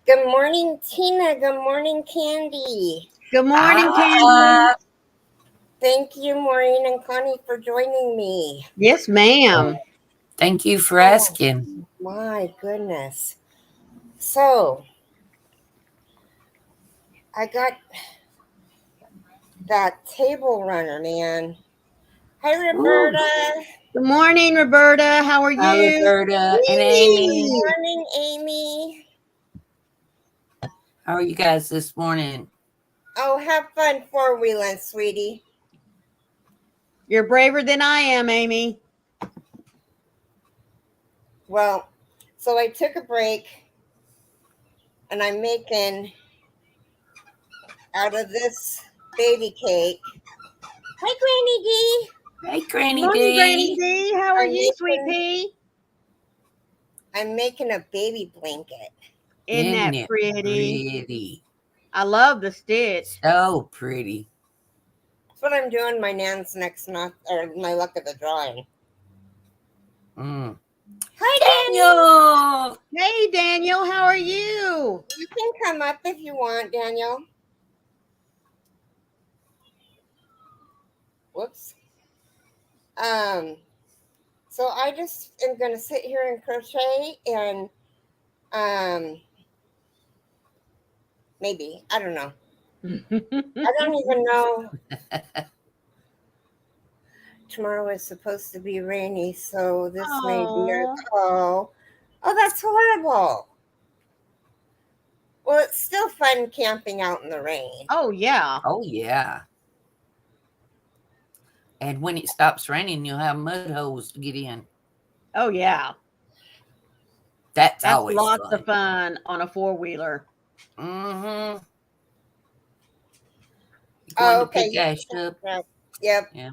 Good morning, Tina. Good morning, Candy. Good morning, Candy. Ah, Thank you, Maureen and Connie, for joining me. Yes, ma'am. thank you for Oh, asking. my goodness. So, I got that table runner, man. Hi, Ooh, Roberta. Good morning, Roberta. How are hi, you? Roberta and Good Amy. Whee! morning, Amy. How are you guys this morning? Oh, have fun four-wheeling, sweetie. You're braver than I am, Amy. Well, so I took a break, and I'm making out of this baby cake. Hi, Granny D. Hey, Good Granny morning, Granny D. D. How are I'm you, sweet making pea? I'm making a baby blanket. Isn't Isn't that it pretty? pretty? I love the stitch. So pretty. That's what I'm doing my nan's next month, or my luck of the drawing. Mm. Hi, Danny. Daniel! Hey, Daniel. How are you? You can come up if you want, Daniel. Whoops. Um, so I just am gonna sit here and crochet and um maybe. I don't know. I don't even know. Tomorrow is supposed to be rainy, so this may be Oh, oh, that's horrible. Well, it's still fun camping out in the rain. oh yeah. Oh, yeah. And when it stops raining, you'll have mud holes to get in. Oh yeah. That's That's always lots fun. of fun on a four-wheeler. Mm-hmm. You going Oh, to okay. pick You Ash can up? come up. Yep. Yeah.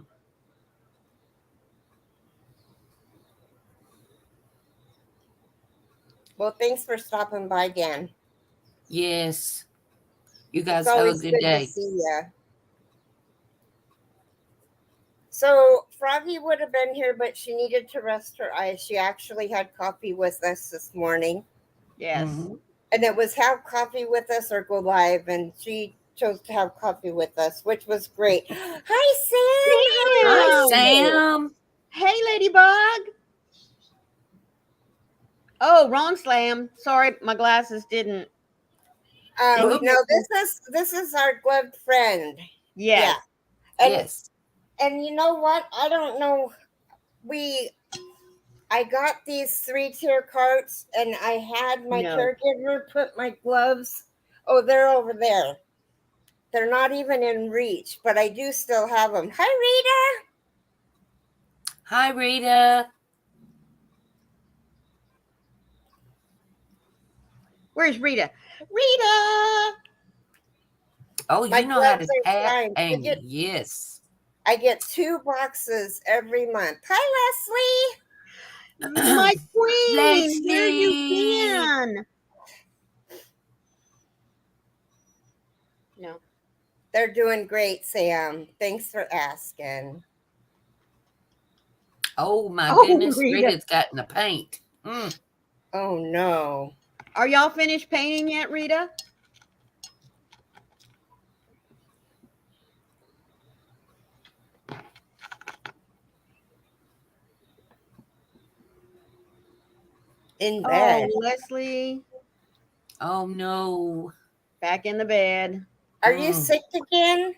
Well, thanks for stopping by, Dan. Yes. You It's guys have a always good good to day. see you. So, Froggy would have been here, but she needed to rest her eyes. She actually had coffee with us this morning, Yes. Mm-hmm. and it was have coffee with us or go live, and she chose to have coffee with us, which was great. Hi, Sam. How Hi, are Sam. you? Sam. Hey, Ladybug. Oh, wrong slam. Sorry, my glasses didn't. Didn't No, Whoops. get. this is our gloved friend. Yes. Yeah, and Yes. you know what? I don't know. I got these 3-tier carts, and I had my No. caregiver put my gloves. Oh, they're over there. They're not even in reach, but I do still have them. Hi, Rita. Hi, Rita. Where's Rita? Rita. Oh, My you know how gloves to are tap, fine. Amy. Yes. I get 2 boxes every month. Hi, My queen. Where you Leslie. been? No. Leslie. They're doing great, Sam. Thanks for asking. Oh, my Oh, goodness. Rita. Rita's got in the paint. Oh no. Are y'all finished painting yet, Rita? In Oh, bed. Leslie. Oh, no. Back in the bed. Are you Mm. sick again?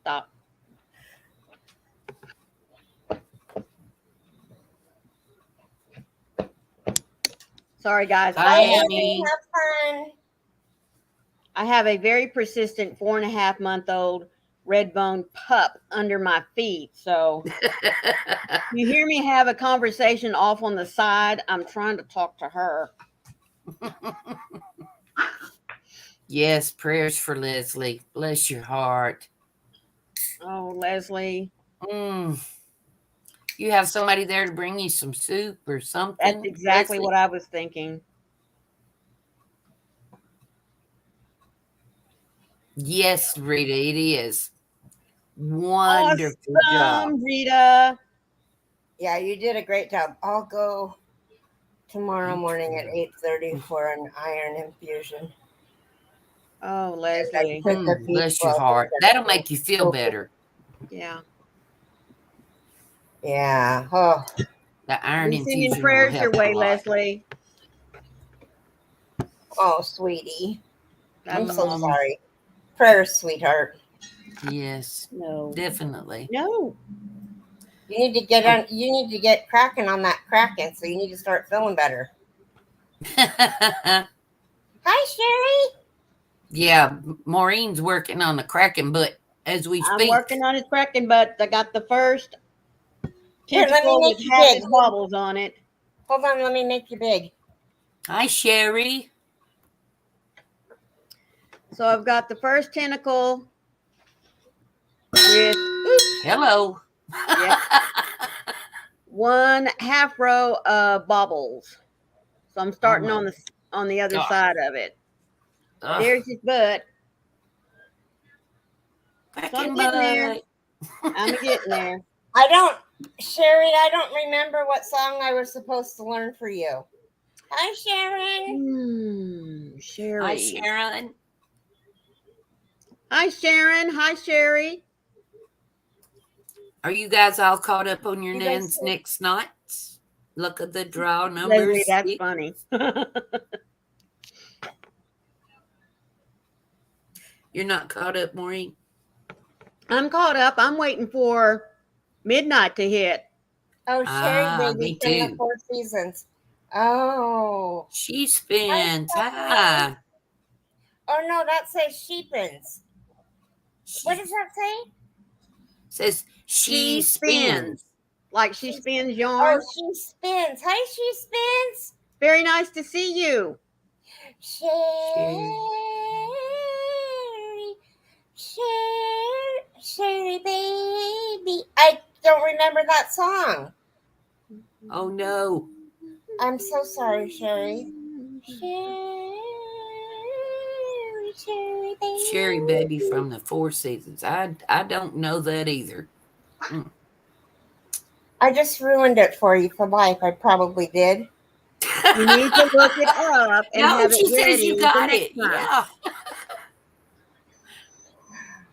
Stop. Sorry, guys. Hi, Hi, I have Amy. Amy. Have fun. I have a very persistent 4.5-month-old red bone pup under my feet. So you hear me have a conversation off on the side. I'm trying to talk to her. Yes, prayers for Leslie. Bless your heart. Oh, Leslie. Mm. You have somebody there to bring you some soup or That's something, exactly Leslie? what I was thinking. Yes, Rita, it is. Wonderful job. Awesome, Rita. Yeah, you did a great job. I'll go tomorrow Me morning at too. 8:30 for an iron infusion. Oh, And Leslie. I took a Bless your heart. That'll make you feel better. Yeah. Mm. Yeah. Oh, The iron We're sending infusion will prayers your help a way, lot. Leslie. oh, sweetie. I'm That's so awesome. sorry. Prayers, sweetheart. Yes, No. definitely. No. You need to get on. You need to get cracking on that cracking. So you need to start feeling better. Hi, Sherry. Yeah, Maureen's working on the cracking butt as we I'm speak. working on his cracking butt. I got the first Here, let me tentacle make with you half big. its bobbles on it. Hold on. Let me make you big. Hi, Sherry. So I've got the first tentacle with Hello. yep, 1/2 row of bobbles. So I'm starting Oh on the other God. side of it. Ugh. There's his butt. So I'm Cracking getting there. butt. I'm getting there. Sherry, I don't remember what song I was supposed to learn for you. Hi, Sharon. Hi, Sherry. Sharon. Hi, Sharon. Hi, Sherry. Are you guys all caught up on your You guys Nan's next nights? Look at the draw Leslie, numbers. that's funny. You're not caught up, Maureen? I'm caught up. I'm waiting for midnight to hit. Oh, Sherry Ah, Baby me from the too. 4 Seasons. Oh. She Hi, spins. Stephanie. Hi. Oh, no, that says sheepins. What does that say? Says she She spins. spins. Like she spins Oh, yarn. she spins. Hi, she spins. Very nice to see you. Sherry. Sherry Baby. I don't remember that song. Oh no. I'm so sorry, Sherry. Sherry Baby. Sherry Baby from the 4 Seasons. I don't know that either. I just ruined it for you for life. I probably did. You need to look it up and No, have she it says ready you the got next it. time. Yeah.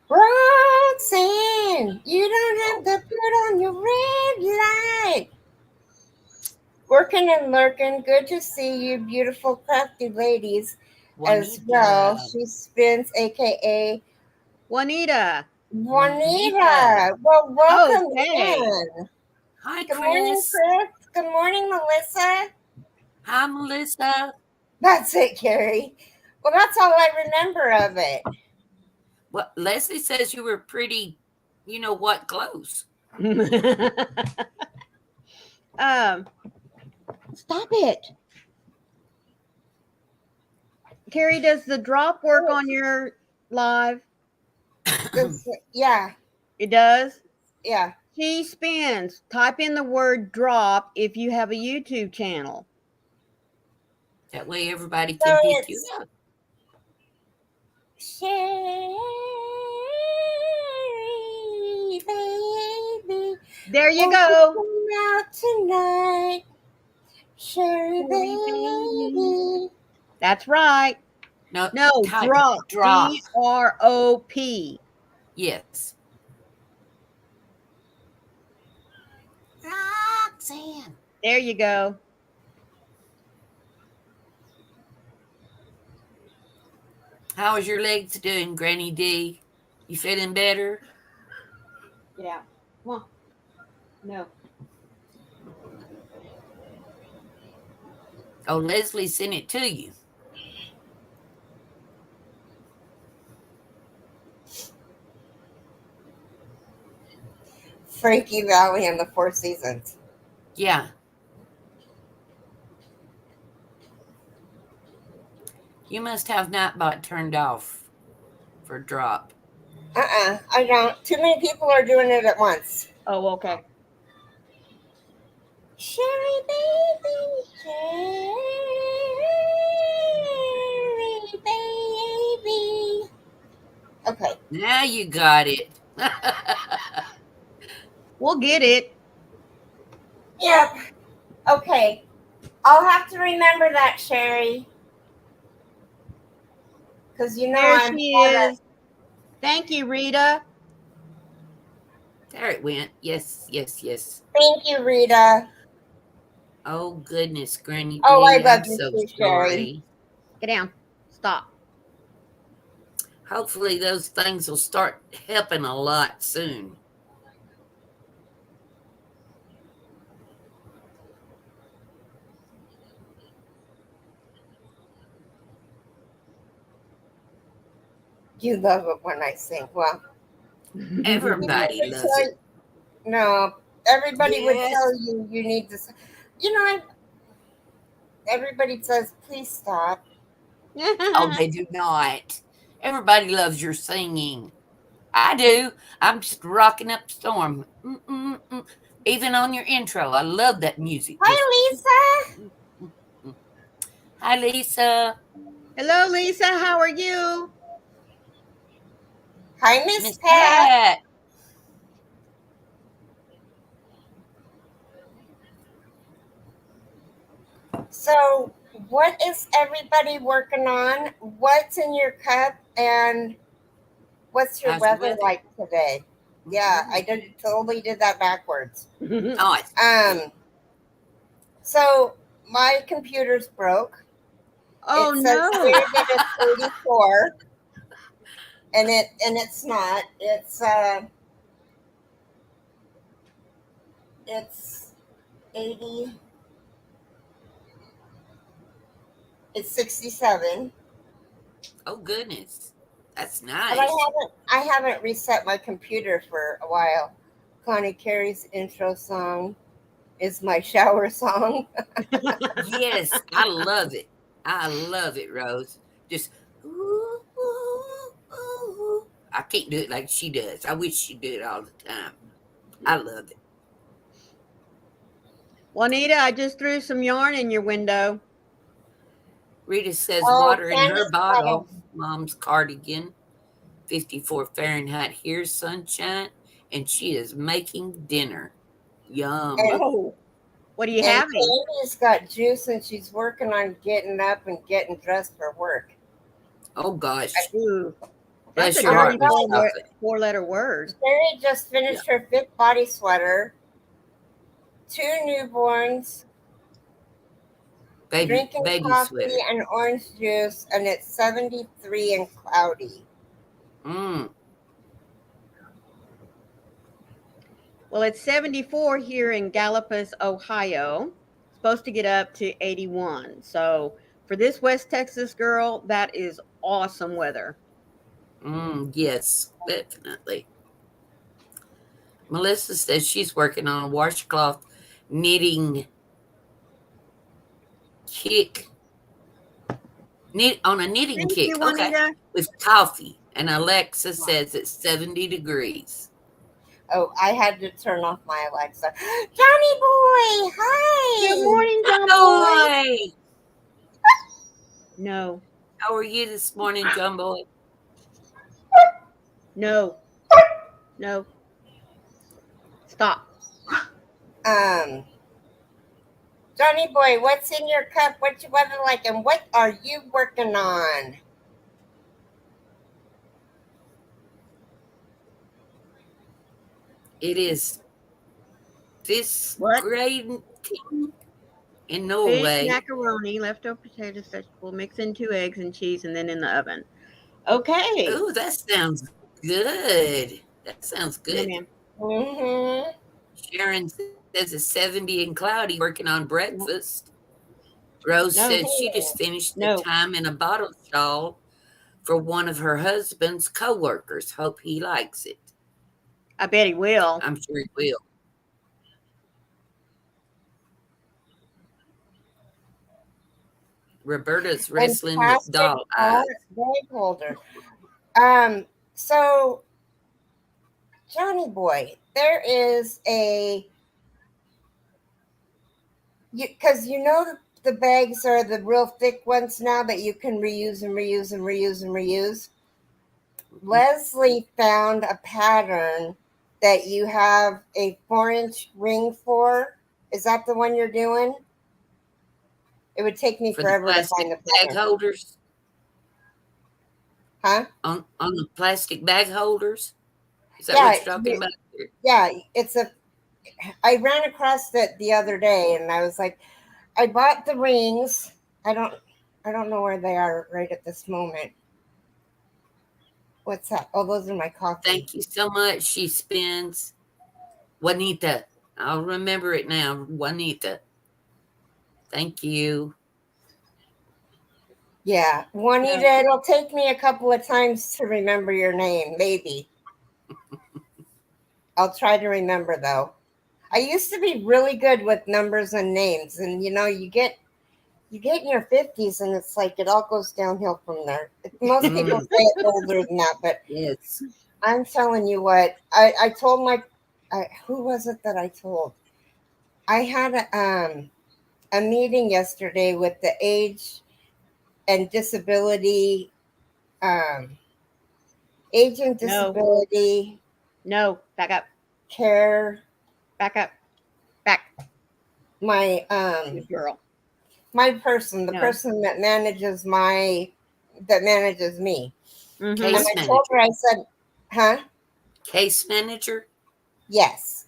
Roxanne, you don't have to put on your red light. Working and lurking. Good to see you, beautiful, crafty ladies, as well. Juanita. She spins, aka Juanita. Juanita. Well, welcome Okay. in. Hi, Good morning, Chris. Chris. Good morning, Melissa. Hi, Melissa. That's it, Keri. Well, that's all I remember of it. Well, Leslie says you were pretty, you know what, close. Stop it. Keri, does the drop work on your live? Yeah, It does? yeah. She spins. Type in the word drop if you have a YouTube channel. That way everybody So can pick you it's up. Sherry, baby. There you won't go. Come out tonight, Sherry, baby. That's right. No, No, type drop. drop. DROP. Yes. Roxanne. There you go. How is your legs doing, Granny D? You feeling better? Yeah. Come on. No. Oh, Leslie sent it to you. Frankie Valley and the 4 Seasons. Yeah. You must have Nightbot turned off for drop. I don't. Too many people are doing it at once. Oh, okay. Sherry, baby. Sherry, baby. Okay. Now you got it. We'll get it. Yep. Okay. I'll have to remember that, Sherry. Because you know There I'm she bad is. Thank you, Rita. There it went. Yes, yes, yes. Thank you, Rita. Oh, goodness, Granny Oh, I D. love I'm you so too, Sherry. sorry. Get down. Stop. Hopefully, those things will start helping a lot soon. You love it when I sing. Well, Everybody would loves tell it. you, no, everybody would Yes. tell you you need to. You know, everybody says, please stop. Oh, they do not. Everybody loves your singing. I do. I'm just rocking up storm. Mm-mm-mm. Even on your intro, I love that music. Just Hi, Lisa. mm-mm. Hi, Lisa. Hello, Lisa. How are you? Hi, Miss Miss Pat. Pat. So, what is everybody working on? What's in your cup? And what's your How's your weather weather? like today? Yeah, I totally did that backwards. Nice. So my computer's broke. Oh, It says no. here that it's 84, and it's not. It's 80. It's 67. Oh, goodness. That's But nice. I haven't reset my computer for a while. Connie Carey's intro song is my shower song. Yes, I love it. I love it, Rose. Just, ooh, ooh, ooh. I can't do it like she does. I wish she'd do it all the time. I love it. Juanita, I just threw some yarn in your window. Rita says Oh, water in her Candy's got bottle. it. Mom's cardigan, 54 Fahrenheit. Here's sunshine, and she is making dinner. Yum. And Oh, what are you and having? Candy's got juice, and she's working on getting up and getting dressed for work. Oh, gosh. Ooh, that's Bless a your heart, dirty Miss Chocolate. four-letter word. Sherry just Yeah. finished her 5th body sweater. 2 newborns, drinking Baby coffee sweater. and orange juice, and it's 73 and cloudy. Mm. Well, it's 74 here in Gallipolis, Ohio. Supposed to get up to 81. So for this West Texas girl, that is awesome weather. Yes, definitely. Melissa says she's working on a washcloth knitting kick. On a knitting Thank kick. you, Okay. Juanita. With coffee. And Alexa says it's 70 degrees. Oh, I had to turn off my Alexa. Johnny boy, Good hi. morning, John Boy. Boy! No, How are you this morning, John Boy? no, no. Stop. Johnny boy, what's in your cup? What's your weather like? And what are you working on? It is this What? great in Fish, Norway. macaroni, leftover potatoes, vegetable, mix in 2 eggs and cheese, and then in the oven. Okay. Oh, that sounds good. That sounds No, good. ma'am. Mm-hmm. Sharon says it's 70 and cloudy working on breakfast. Rose No, said she just finished the no. time in a bottle shawl for one of her husband's co-workers. Hope he likes it. I bet he will. I'm sure he will. Roberta's wrestling with Fantastic doll eyes. bag holder. So Johnny boy, there is because you know the bags are the real thick ones now that you can reuse and reuse and reuse and reuse. Leslie found a pattern that you have a 4-inch ring for, Is that the one you're doing? It would take me For the forever to plastic find the bag planner. holders? Huh? On the plastic bag holders? Is that Yeah, what you're talking about? yeah. I ran across it the other day, and I was like, I bought the rings. I don't know where they are right at this moment. What's that? Oh, those are my coffee. Thank you so much. She spins. Juanita. I'll remember it now. Juanita. Thank you. Yeah, Juanita, Yeah. it'll take me a couple of times to remember your name, maybe. I'll try to remember though. I used to be really good with numbers and names, and you get in your 50s and it's like it all goes downhill from there. Most people say it's older than that, but Yes. I'm telling you what, I told who was it that I told? I had a meeting yesterday with the age and disability, age and disability No, back up. care. Back up. Back. My Good girl. my person, the No. person that manages me. Mhm. And Case I told her, manager. I said, huh? Case manager? Yes.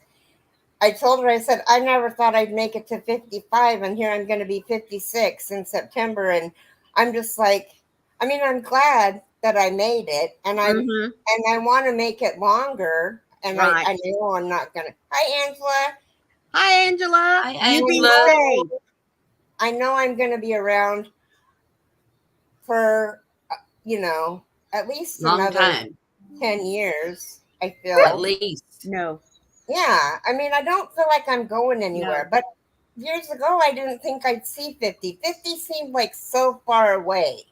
I told her, I said, I never thought I'd make it to 55, and here I'm going to be 56 in September. And I'm just like, I'm glad that I made it, and Mhm. I want to make it longer. And Right. I know I'm not going to. Hi, Angela. Hi, Angela. Hi, You be Angela. safe. I know I'm going to be around for, at least Long another time. 10 years, I At feel. least. No. Yeah. I don't feel like I'm going anywhere, No. but years ago, I didn't think I'd see 50. 50 seemed like so far away.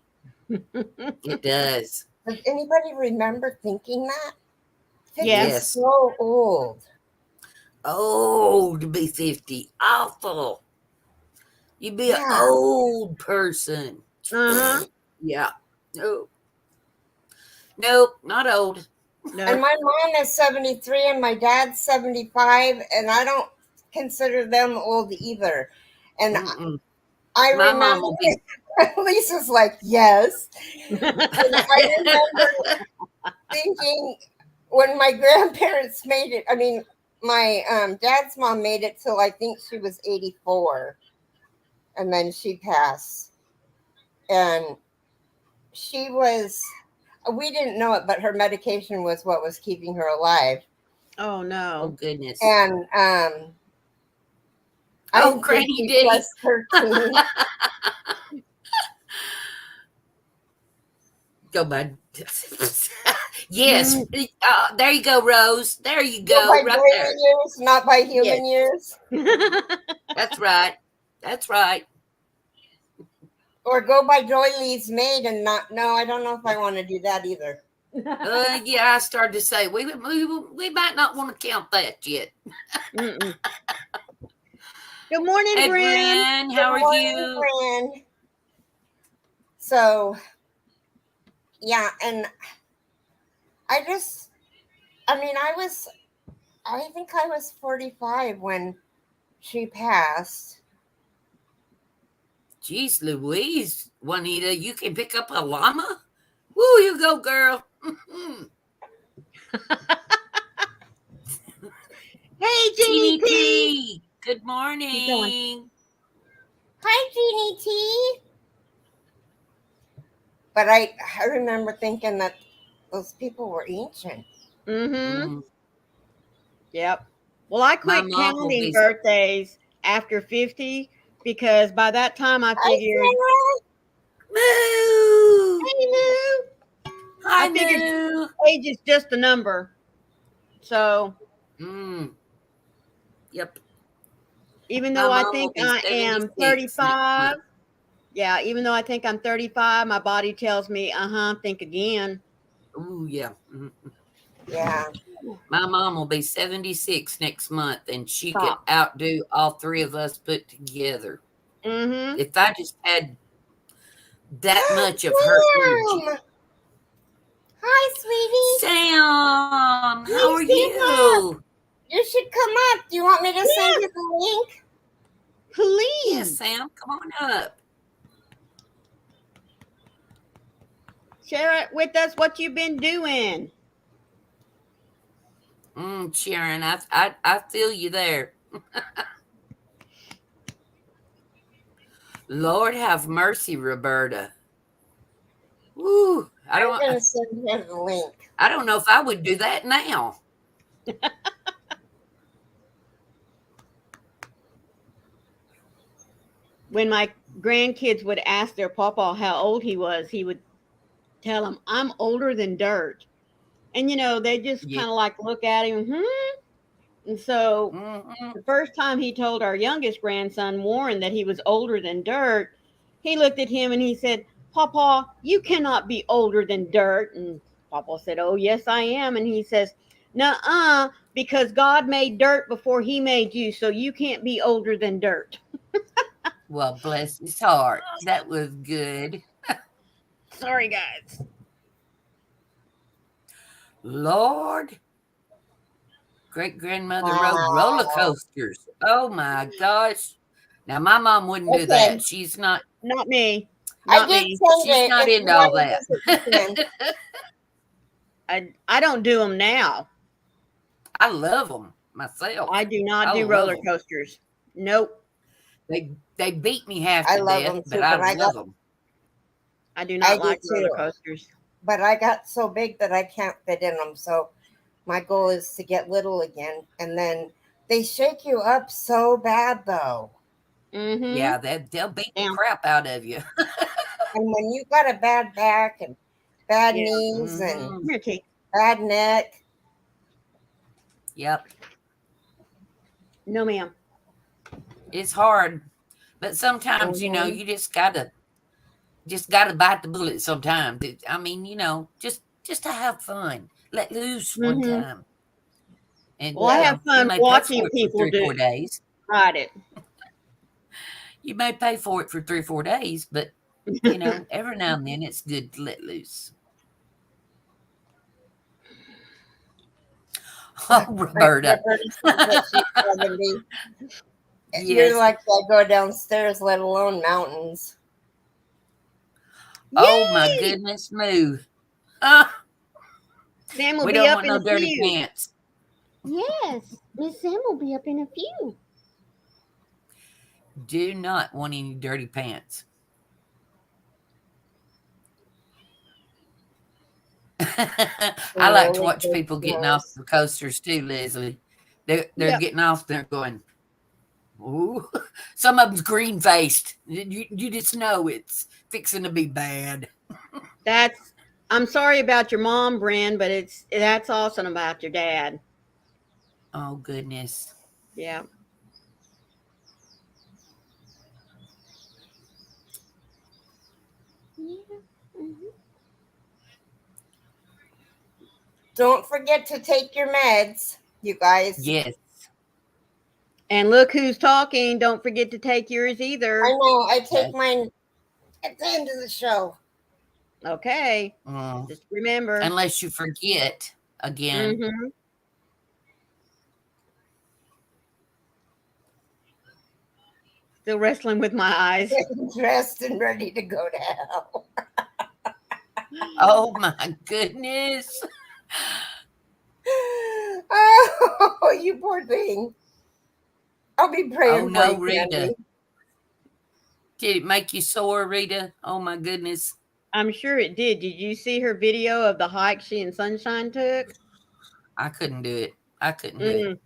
It does. Does anybody remember thinking that? 50 Yes. is so old. Oh, to be 50. Awful. You'd be an Yeah. old person. Uh-huh. Yeah. Nope. Nope, not old. And No. my mom is 73 and my dad's 75, and I don't consider them old either. And Mm-mm. I My remember mom will be. Lisa's like, yes. And I remember thinking when my grandparents made it, my dad's mom made it till I think she was 84, and then she passed. And we didn't know it, but her medication was what was keeping her alive. Oh Oh, no. goodness. And I Oh, think Granny she Diddy. was 13. Go, bud. Yes. There you go, Rose. There you Go go. by Right doily there. years, not by human Yes. years. That's right. That's right. Or go by doilies made and not. No, I don't know if I want to do that either. Yeah, I started to say we might not want to count that yet. Mm-mm. Good morning, Hey, Gwen. Gwen, how are you? Friend. So, yeah, and I just, I think I was 45 when she passed. Jeez Louise, Juanita, you can pick up a llama? Woo, you go, girl. Hey, Teeny Jeannie T. T, good Keep going. morning. Hi, Jeannie T. But I remember thinking that those people were ancient. Mm-hmm. Mm, Yep. Well, I My quit mom will counting be. birthdays after 50 because by that time I Hi, figured Moo! Sarah. Hey, Lou. Hi, I figured Moo. age is just a number. So Yep. even My though I mom will think be I am 76 next 35, month. yeah, even though I think I'm 35, my body tells me, think again. Ooh, yeah. Yeah. My mom will be 76 next month, and she could Stop. outdo all three of us put together. Mm-hmm. If I just had that much of her energy. Sam. Hi, sweetie. Sam, how are Please stand up. you? You should come up. Do you want me to send you the link? Please. Yes, Sam, come on up. Share it with us what you've been doing. Sharon, I feel you there. Lord have mercy, Roberta. Woo! I'm gonna send him the link. I don't know if I would do that now. When my grandkids would ask their papa how old he was, he would tell them, "I'm older than dirt." And they just Yeah. kind of like look at him, And so Mm-hmm. the first time he told our youngest grandson, Warren, that he was older than dirt, he looked at him and he said, "Papa, you cannot be older than dirt." And Papa said, "Oh, yes, I am." And he says, "Nuh-uh, because God made dirt before he made you, so you can't be older than dirt." Well, bless his heart. That was good. Sorry, guys. Lord, great grandmother rode Wow. roller coasters. Oh my gosh. Now my mom wouldn't do Okay. that. She's not Not me. I not did me. send She's it. not If you into all want to that. use it, you can. I don't do them now. I love them myself. I do not I do love roller 'em. coasters. Nope. They beat me half I to love death, 'em but too, I but I love got them. I do I not do like roller too. coasters. But I got so big that I can't fit in them. So my goal is to get little again. And then they shake you up so bad, though. Mm-hmm. Yeah, they'll beat the Yeah. crap out of you. And when you got a bad back and bad Yeah. knees and Mhm. Come here, Kate. bad neck, Yep, No, ma'am. it's hard, but sometimes Mhm. you just gotta bite the bullet. Sometimes I mean, just to have fun, let loose one Mm-hmm. time, and Well, I have you fun may pay watching for it for people 3 4 days. ride it. You may pay for it for 3 4 days, but every now and then it's good to let loose. Oh, Roberta. Roberta says that she's 70. You're Yes. like I go downstairs, let alone mountains. Oh my Yay! goodness, moo. Ah, Sam will we be don't up want in no a dirty few. pants. Yes, Miss Sam will be up in a few. Do not want any dirty pants. I like to Roller watch people getting off coasters. the coasters too, Leslie. They're Yep. getting off. They're going. Ooh, some of them's green faced. You just know it's fixing to be bad. I'm sorry about your mom, Bren, but that's awesome about your dad. Oh goodness. Yeah. Don't forget to take your meds, you guys. Yes. And look who's talking. Don't forget to take yours either. I know. I take That- mine at the end of the show. Okay. Mm, Just remember. unless you forget again. Mm-hmm. Still wrestling with my eyes. Dressed and ready to go to hell. Oh my goodness. Oh, you poor thing. I'll be praying Oh for no, you, Rita. Candy. Did it make you sore, Rita? Oh my goodness. I'm sure it did. Did you see her video of the hike she and Sunshine took? I couldn't do it. I couldn't do it.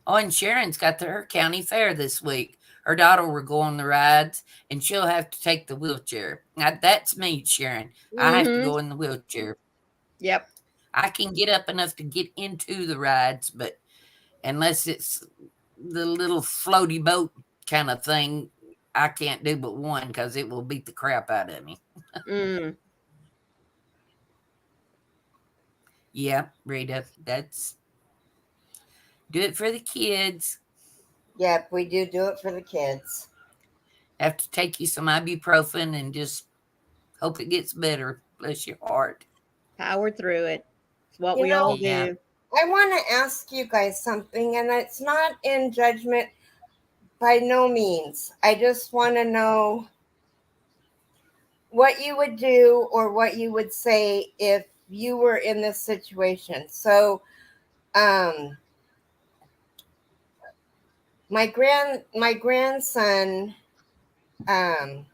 Oh, and Sharon's got her county fair this week. Her daughter will go on the rides, and she'll have to take the wheelchair. Now, that's me, Sharon. I have to go in the wheelchair. Yep. I can get up enough to get into the rides, but unless it's the little floaty boat kind of thing, I can't do but one because it will beat the crap out of me. Yeah, Rita, that's do it for the kids. Yep, we do it for the kids. Have to take you some ibuprofen and just hope it gets better. Bless your heart. Power through it. It's what You we know- all Yeah. do. I want to ask you guys something, and it's not in judgment, by no means. I just want to know what you would do or what you would say if you were in this situation. So, my grandson, and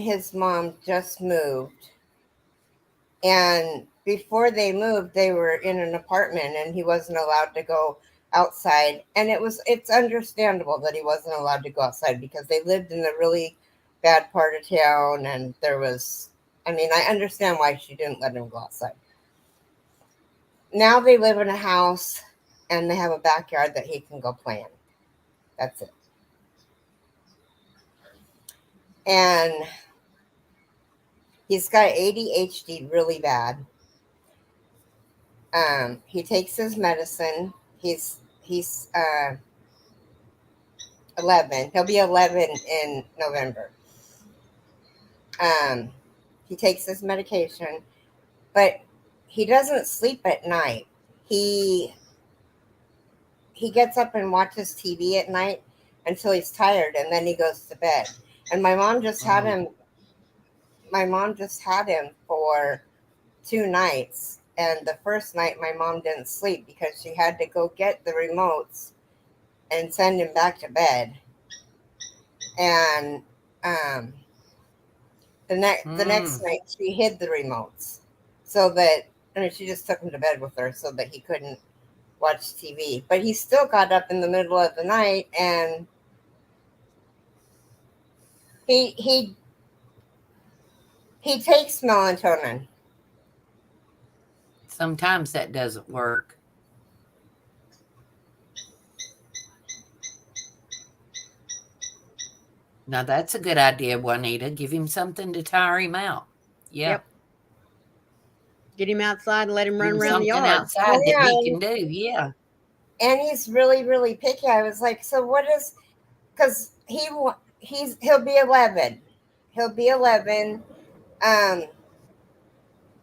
his mom just moved, and before they moved, they were in an apartment, and he wasn't allowed to go outside. And it's understandable that he wasn't allowed to go outside because they lived in a really bad part of town, and I understand why she didn't let him go outside. Now they live in a house, and they have a backyard that he can go play in. That's it. And he's got ADHD really bad. He takes his medicine. He's 11. He'll be 11 in November. He takes his medication, but he doesn't sleep at night. He gets up and watches TV at night until he's tired, and then he goes to bed. And my mom just had him. My mom just had him for 2 nights, and the first night my mom didn't sleep because she had to go get the remotes and send him back to bed. And the next night she hid the remotes so that she just took him to bed with her so that he couldn't watch TV. But he still got up in the middle of the night, and he takes melatonin. Sometimes that doesn't work. Now that's a good idea, Juanita. Give him something to tire him out. Yep. Get him outside and let him run Give him around the something yard. outside that he can do. Yeah. And he's really, really picky. I was like, so what is? Because he'll be 11. He'll be 11.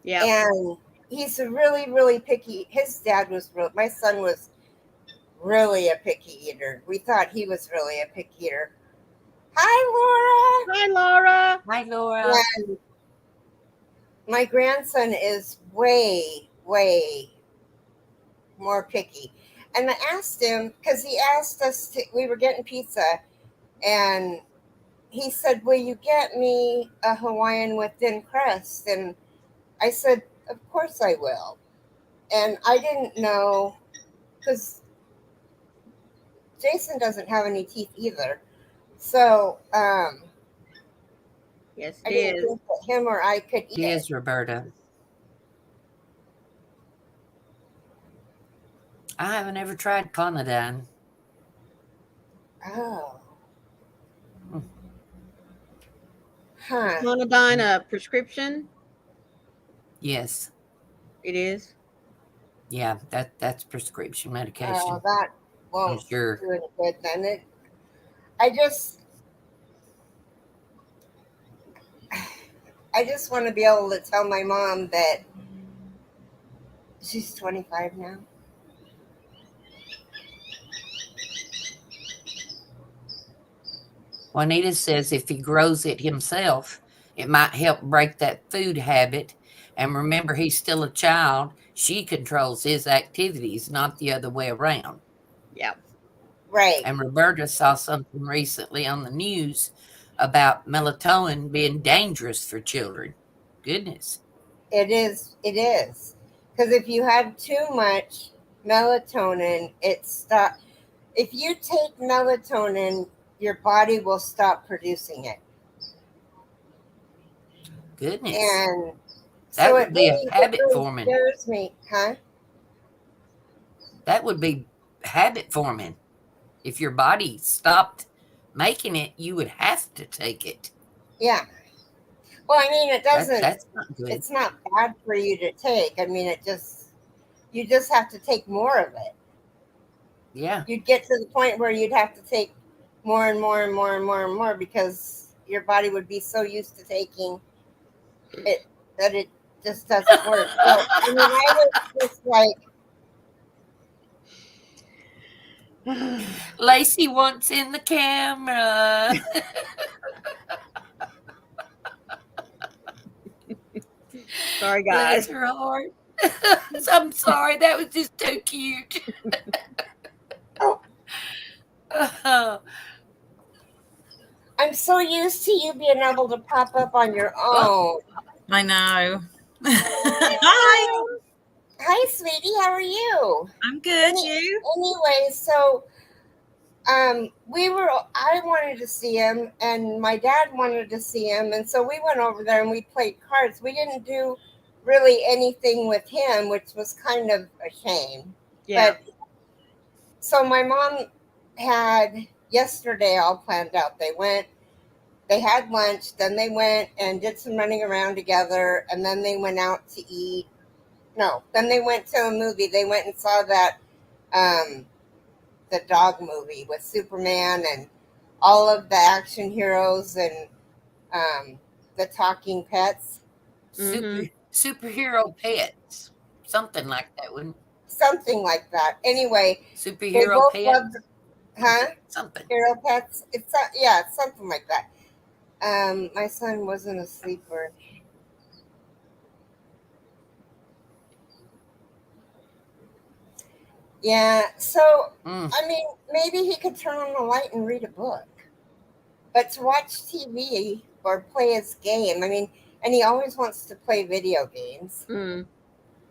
Yeah. And he's really, really picky. His dad was my son was really a picky eater. We thought he was really a picky eater. Hi, Laura. Hi, Laura. Hi, Laura. And my grandson is way, way more picky. And I asked him, because he asked us we were getting pizza, and he said, will you get me a Hawaiian with thin crust? And I said, of course I will. And I didn't know, because Jason doesn't have any teeth either. So, yes, I didn't think that him or I could eat it. it. Is Roberta. I haven't ever tried clonidine. Oh. Huh. Clonidine, a prescription? Yes. It is? Yeah, that's prescription medication. Oh, that won't do any good then. I just want to be able to tell my mom that she's 25 now. Juanita says if he grows it himself, it might help break that food habit. And remember, he's still a child. She controls his activities, not the other way around. Yeah. Right. And Roberta saw something recently on the news about melatonin being dangerous for children. Goodness. It is. Because if you have too much melatonin, it stops. If you take melatonin, your body will stop producing it. Goodness. And that so would be a habit forming. Scares me, huh? That would be habit forming. If your body stopped making it, you would have to take it. Yeah. Well, I mean, it doesn't. That's not good. It's not bad for you to take. I mean, you just have to take more of it. Yeah. You'd get to the point where you'd have to take more and more and more and more and more because your body would be so used to taking it that it just doesn't work. So, I mean, I was just like, Lacey wants in the camera. Sorry, Bless guys. her heart. I'm sorry. That was just too cute. Oh, Oh, I'm so used to you being able to pop up on your oh, own. I know. Hi, Hi, sweetie. How are you? I'm good. You? Anyway, so I wanted to see him, and my dad wanted to see him, and so we went over there and we played cards. We didn't do really anything with him, which was kind of a shame. Yeah. But so my mom had yesterday all planned out. They had lunch, then they went and did some running around together, and then they went out to eat. No, then they went to a movie. They went and saw that the dog movie with Superman and all of the action heroes and the talking pets. superhero pets. Something like that, wouldn't Something like that. Anyway, they superhero both pet? loved, huh? Something. Hero pets. Yeah, it's something like that. My son wasn't a sleeper. Yeah, so I mean, maybe he could turn on the light and read a book, but to watch TV or play his game, I mean, and he always wants to play video games. Mm.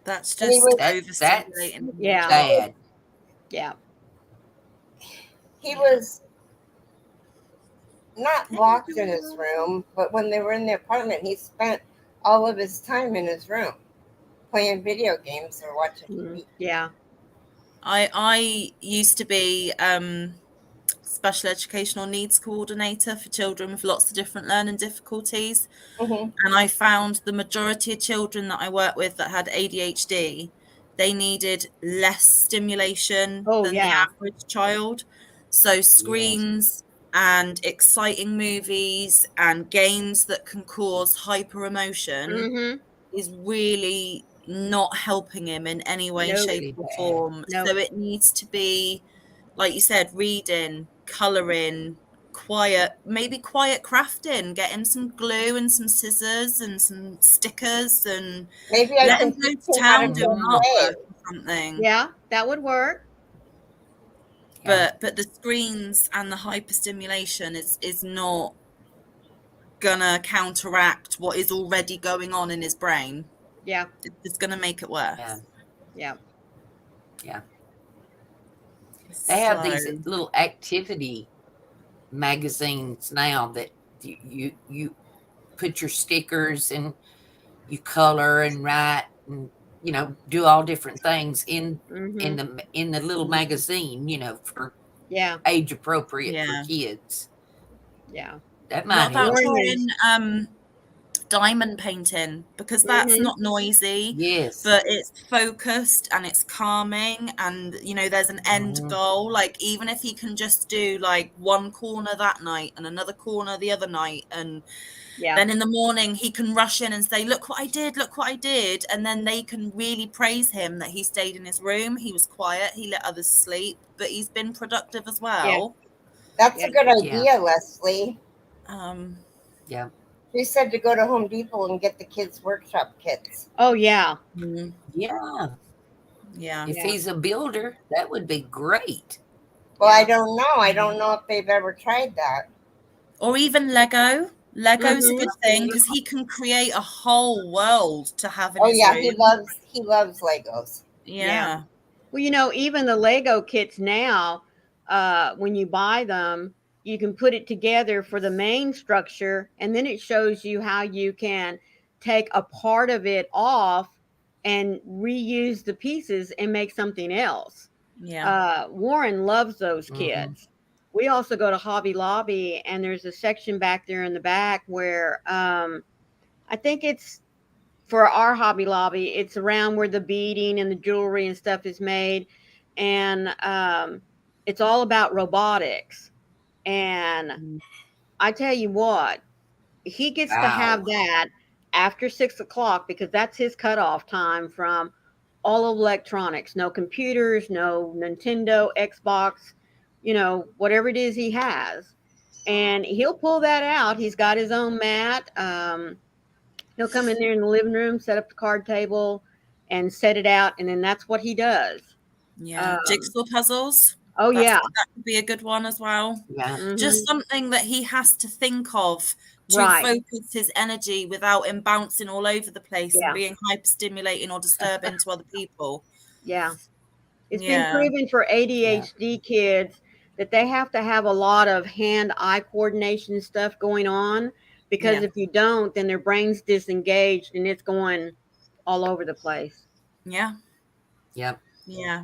That's And he just was- overstimulating. Yeah. Sad. Yeah. He was not locked in his room, but when they were in the apartment, he spent all of his time in his room playing video games or watching TV. Yeah. I used to be special educational needs coordinator for children with lots of different learning difficulties. Mm-hmm. And I found the majority of children that I work with that had ADHD, they needed less stimulation than the average child. So screens and exciting movies and games that can cause hyper emotion is really not helping him in any way, shape or form. So it needs to be, like you said, reading, colouring, quiet crafting, get him some glue and some scissors and some stickers, and maybe I let can him go teach to him how town to doing artwork or something. Yeah, that would work. But the screens and the hyperstimulation is not gonna counteract what is already going on in his brain. Yeah. It's gonna make it worse. Yeah. They have these little activity magazines now that you put your stickers and you color and write and do all different things in the little magazine, for age appropriate for kids. Yeah. That might What about help. trying diamond painting, because that's not noisy, but it's focused and it's calming, and there's an end goal. Like, even if he can just do like one corner that night and another corner the other night, and then in the morning he can rush in and say, look what I did, and then they can really praise him that he stayed in his room, he was quiet, he let others sleep, but he's been productive as well. That's a good idea, Leslie. Yeah. She said to go to Home Depot and get the kids' workshop kits. Oh, yeah. Yeah. Yeah. If he's a builder, that would be great. Well, I don't know. I don't know if they've ever tried that. Or even Lego. Lego's a good thing because he can create a whole world to have in his room. He loves Legos. Yeah. Well, even the Lego kits now, when you buy them, you can put it together for the main structure, and then it shows you how you can take a part of it off and reuse the pieces and make something else. Yeah. Warren loves those kits. We also go to Hobby Lobby, and there's a section back there in the back where I think it's for our Hobby Lobby. It's around where the beading and the jewelry and stuff is made, and it's all about robotics. And I tell you what, he gets to have that after 6 o'clock, because that's his cutoff time from all electronics. No computers, no Nintendo, Xbox. you know, whatever it is he has. And he'll pull that out. He's got his own mat. He'll come in there in the living room, set up the card table, and set it out, and then that's what he does. Yeah, jigsaw puzzles. Oh, yeah. That could be a good one as well. Yeah. Just something that he has to think of to focus his energy without him bouncing all over the place and being hyperstimulating or disturbing to other people. Yeah. It's been proven for ADHD kids that they have to have a lot of hand-eye coordination stuff going on, because if you don't, then their brain's disengaged and it's going all over the place. Yeah. Yep. Yeah.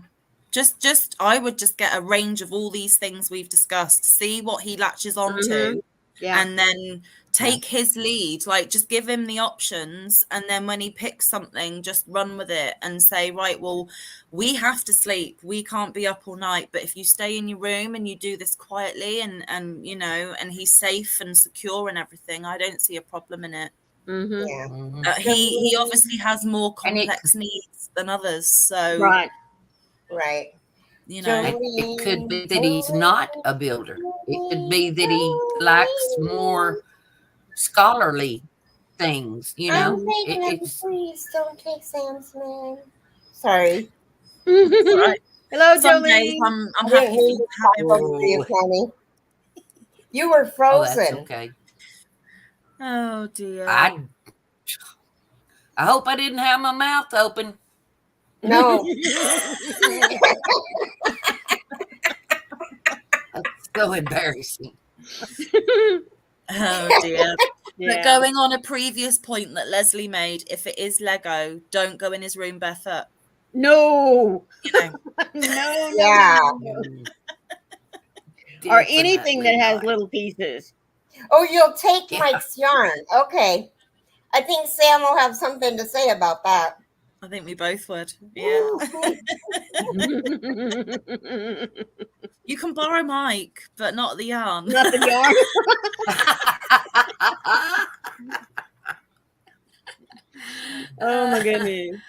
Just I would just get a range of all these things we've discussed, see what he latches onto, and then take his lead. Like, just give him the options, and then when he picks something, just run with it and say, right, well, we have to sleep, we can't be up all night, but if you stay in your room and you do this quietly and you know, and he's safe and secure and everything, I don't see a problem in it. He obviously has more complex needs than others, so right. You know, it could be that he's not a builder. It could be that he likes more scholarly things. You know, please don't take Sam's man. Sorry. Right. Hello, Jolene. I'm happy to have him. You were frozen. Oh, that's okay. Oh dear. I hope I didn't have my mouth open. No. That's so embarrassing. Oh dear. But going on a previous point that Leslie made, if it is Lego, don't go in his room barefoot. No. You know. No. Or anything that has little pieces. Oh, you'll take Mike's yarn. Okay. I think Sam will have something to say about that. I think we both would. Yeah. You can borrow Mike, but not the yarn. Not the yarn. Oh my goodness.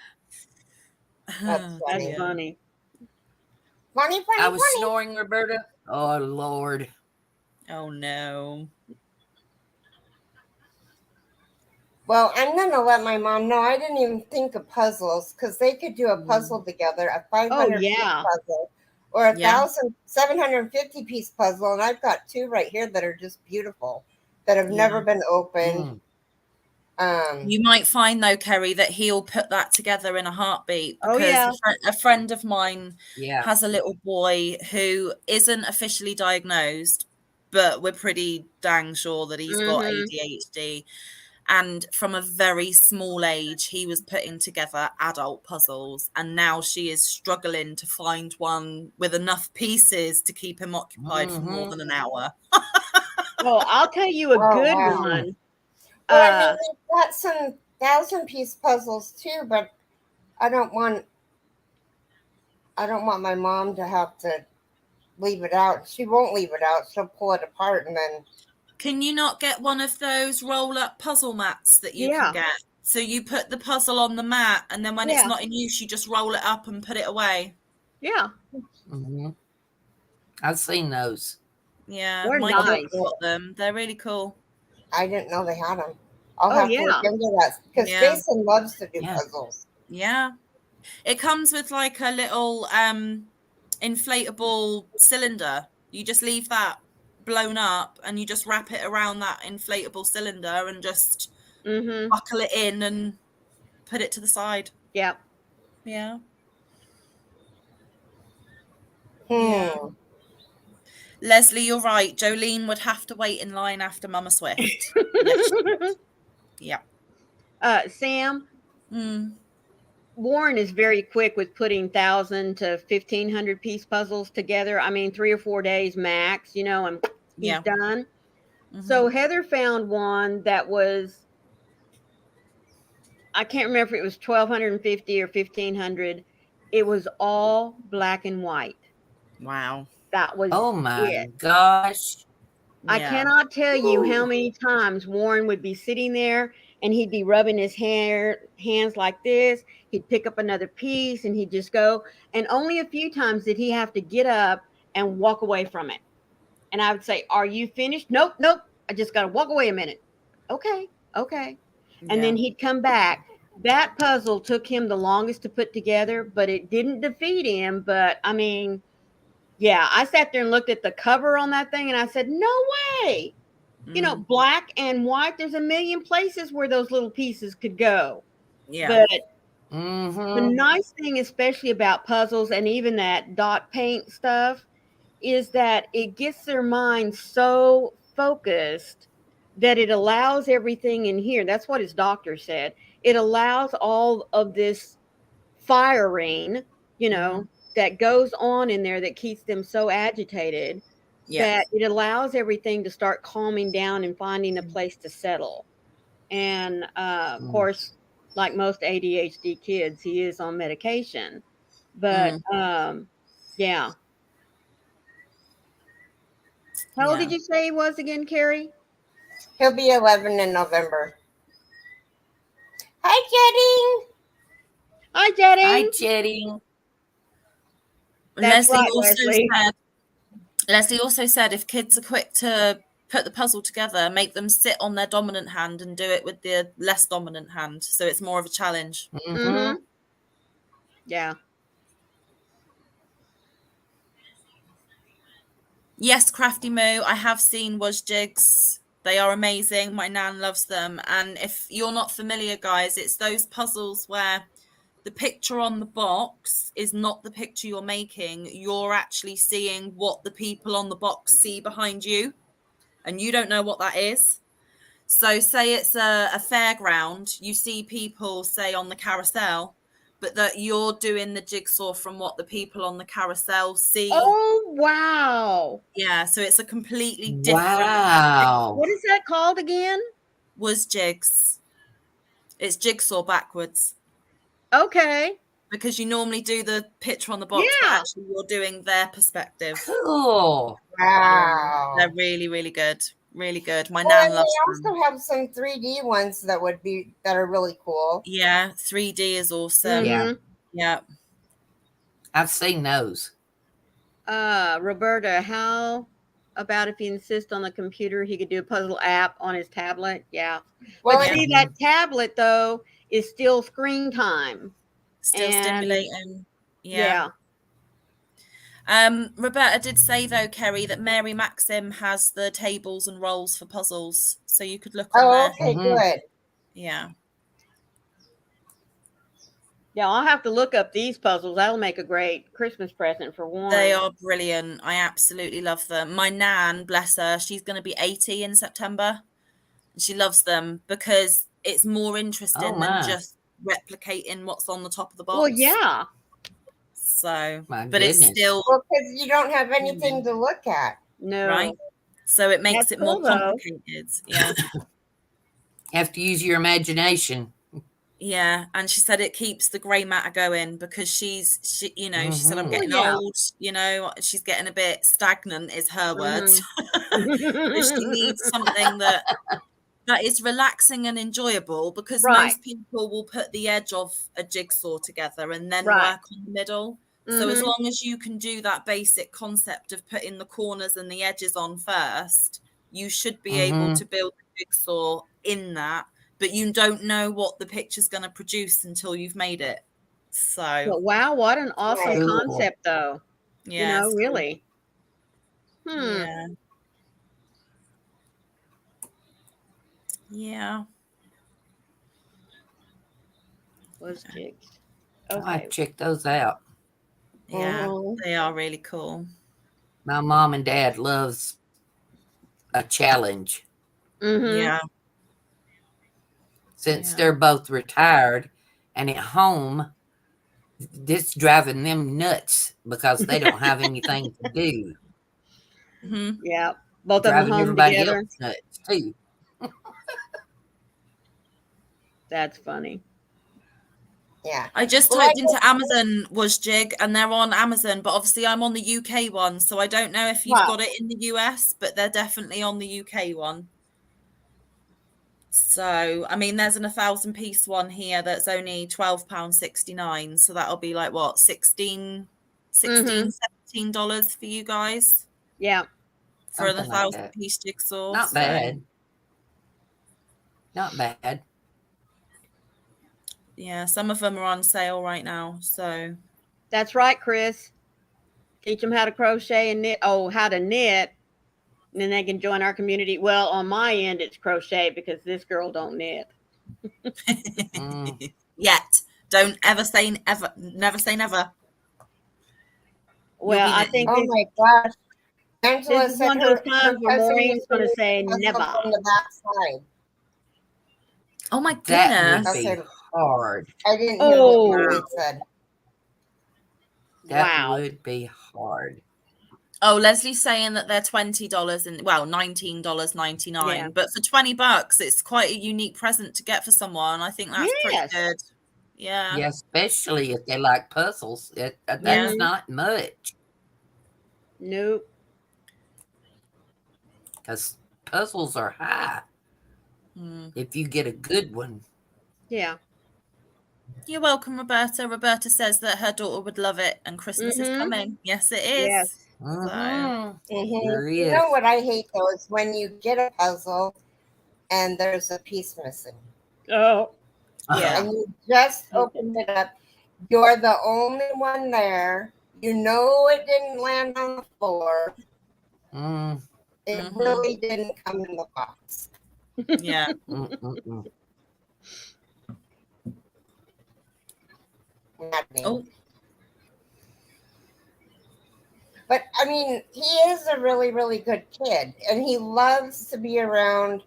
That's funny. Funny. I was snoring, Roberta. Oh Lord. Oh no. Well, I'm going to let my mom know. I didn't even think of puzzles, because they could do a puzzle together, a 500-piece puzzle or 750-piece puzzle. And I've got two right here that are just beautiful, that have never been opened. You might find, though, Keri, that he'll put that together in a heartbeat. Because a friend of mine has a little boy who isn't officially diagnosed, but we're pretty dang sure that he's got ADHD. And from a very small age, he was putting together adult puzzles. And now she is struggling to find one with enough pieces to keep him occupied for more than an hour. Well, I'll tell you a good one. Well, I mean, we've got some 1,000-piece puzzles too, but I don't want my mom to have to leave it out. She won't leave it out. She'll pull it apart and then... Can you not get one of those roll-up puzzle mats that you can get? So you put the puzzle on the mat, and then when it's not in use, you just roll it up and put it away. Yeah. I've seen those. Yeah, my daughter got them. They're really cool. I didn't know they had them. I'll have to look into that, because Jason loves to do puzzles. Yeah. It comes with like a little inflatable cylinder. You just leave that blown up and you just wrap it around that inflatable cylinder and just buckle it in and put it to the side. Yeah. Leslie, you're right. Jolene would have to wait in line after Mama Swift. Sam, Warren is very quick with putting 1,000 to 1,500 piece puzzles together. I mean, 3 or 4 days max, you know, and he's done. So Heather found one that was, I can't remember if it was 1,250 or 1,500. It was all black and white. Wow. That was my gosh. I cannot tell you how many times Warren would be sitting there and he'd be rubbing his hands like this. He'd pick up another piece and he'd just go. And only a few times did he have to get up and walk away from it. And I would say, "Are you finished?" "Nope, nope. I just got to walk away a minute." "Okay, okay." And then he'd come back. That puzzle took him the longest to put together, but it didn't defeat him. But I mean, yeah, I sat there and looked at the cover on that thing and I said, "No way." You know, black and white, there's a million places where those little pieces could go. Yeah. But the nice thing, especially about puzzles and even that dot paint stuff, is that it gets their mind so focused that it allows everything in here. That's what his doctor said. It allows all of this firing, you know, that goes on in there that keeps them so agitated that it allows everything to start calming down and finding a place to settle. And of course, like most ADHD kids, he is on medication. But yeah. How old did you say he was again, Keri? He'll be 11 in November. Hi, Jetting. Hi, Jetting. Hi, Jetting. That's right, Leslie. Leslie also said if kids are quick to put the puzzle together, make them sit on their dominant hand and do it with the less dominant hand, so it's more of a challenge. Yeah. Yes, Crafty Moo, I have seen Was Jigs. They are amazing. My nan loves them. And if you're not familiar, guys, it's those puzzles where the picture on the box is not the picture you're making. You're actually seeing what the people on the box see behind you, and you don't know what that is. So say it's a fairground, you see people, say, on the carousel, but that you're doing the jigsaw from what the people on the carousel see. Oh, wow. Yeah, so it's a completely different... Wow. What is that called again? Was Jigs. It's jigsaw backwards. Okay. Because you normally do the picture on the box, but actually you're doing their perspective. Cool. Wow. They're really, really good. Really good. My nan loves them. They also have some 3D ones that are really cool. Yeah, 3D is awesome. Yeah. I've seen those. Roberta, how about if he insists on the computer, he could do a puzzle app on his tablet? Yeah. Well, but see, that tablet, though, is still screen time. Still stimulating. Yeah. Roberta did say, though, Keri, that Mary Maxim has the tables and roles for puzzles, so you could look on there. Okay, good. Yeah. Yeah, I'll have to look up these puzzles. That'll make a great Christmas present for Warren. They are brilliant. I absolutely love them. My nan, bless her, she's going to be 80 in September. She loves them because it's more interesting than just replicating what's on the top of the box. Well, yeah. So, it's still... Well, because you don't have anything to look at. No. Right? So it makes it more complicated. Yeah. You have to use your imagination. Yeah, and she said it keeps the grey matter going because she said, I'm getting old, she's getting a bit stagnant, is her words. She needs something that is relaxing and enjoyable because most people will put the edge of a jigsaw together and then work on the middle. So as long as you can do that basic concept of putting the corners and the edges on first, you should be able to build a jigsaw in that. But you don't know what the picture's going to produce until you've made it. So, but wow, what an awesome concept, though. Yeah, really. Yeah. Was jigs. Okay. I check those out. Yeah, they are really cool. My mom and dad loves a challenge. Yeah. Since they're both retired and at home, this driving them nuts because they don't have anything to do. Yeah, both of them home together. Else nuts too. That's funny. Yeah. I just typed into Amazon Was Jig and they're on Amazon, but obviously I'm on the UK one, so I don't know if you've got it in the US, but they're definitely on the UK one. So, I mean, there's an 1,000-piece one here that's only £12.69. So that'll be like what, 16, 17 $18 for you guys. Yeah. For the Something like 1,000-piece jigsaw. Not so- bad. Not bad. Yeah, some of them are on sale right now. So That's right, Chris. Teach them how to crochet and knit. Oh, how to knit. And then they can join our community. Well, on my end, it's crochet because this girl don't knit. Yet. Don't ever say ever. Never say never. Well, I think oh my gosh. Angela this is said one of her those times where cousin Maureen's used to going to use say the puzzle never. from the backside. Oh my That goodness. would be hard. I didn't hear what Oh, Maureen said. That wow. would be hard. Oh, Leslie's saying that they're $20 and $19.99. Yeah. But for $20, it's quite a unique present to get for someone. I think that's pretty Yes. good. Yeah. Yeah, especially if they like puzzles. That's Yeah. not much. Nope. Because puzzles are high. If you get a good one. Yeah. You're welcome, Roberta. Roberta says that her daughter would love it and Christmas is coming. Yes, it is. Yes. Sure You is. know what I hate though is when you get a puzzle and there's a piece missing. Oh. Yeah. And you just opened it up. You're the only one there. You know it didn't land on the floor. It really didn't come in the box. Yeah. Oh. But I mean, he is a really, really good kid, and he loves to be around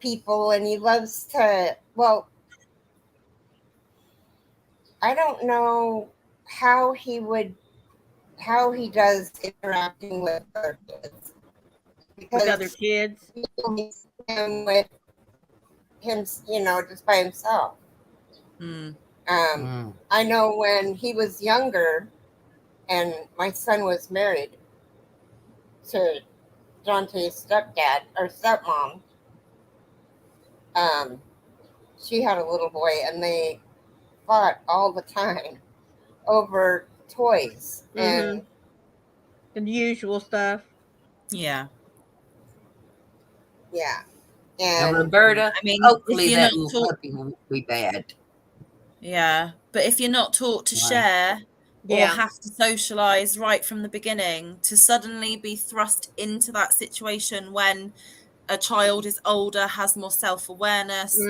people, and he loves to. Well, I don't know how he does interacting with other kids. With other kids. Him with him, just by himself. I know when he was younger and my son was married to Dante's stepdad or stepmom, she had a little boy and they fought all the time over toys and the usual stuff. Yeah. Yeah. And And Roberta, I mean, hopefully if you're that not little puppy won't be bad. Yeah. But if you're not taught to share or have to socialize right from the beginning, to suddenly be thrust into that situation when a child is older, has more self-awareness,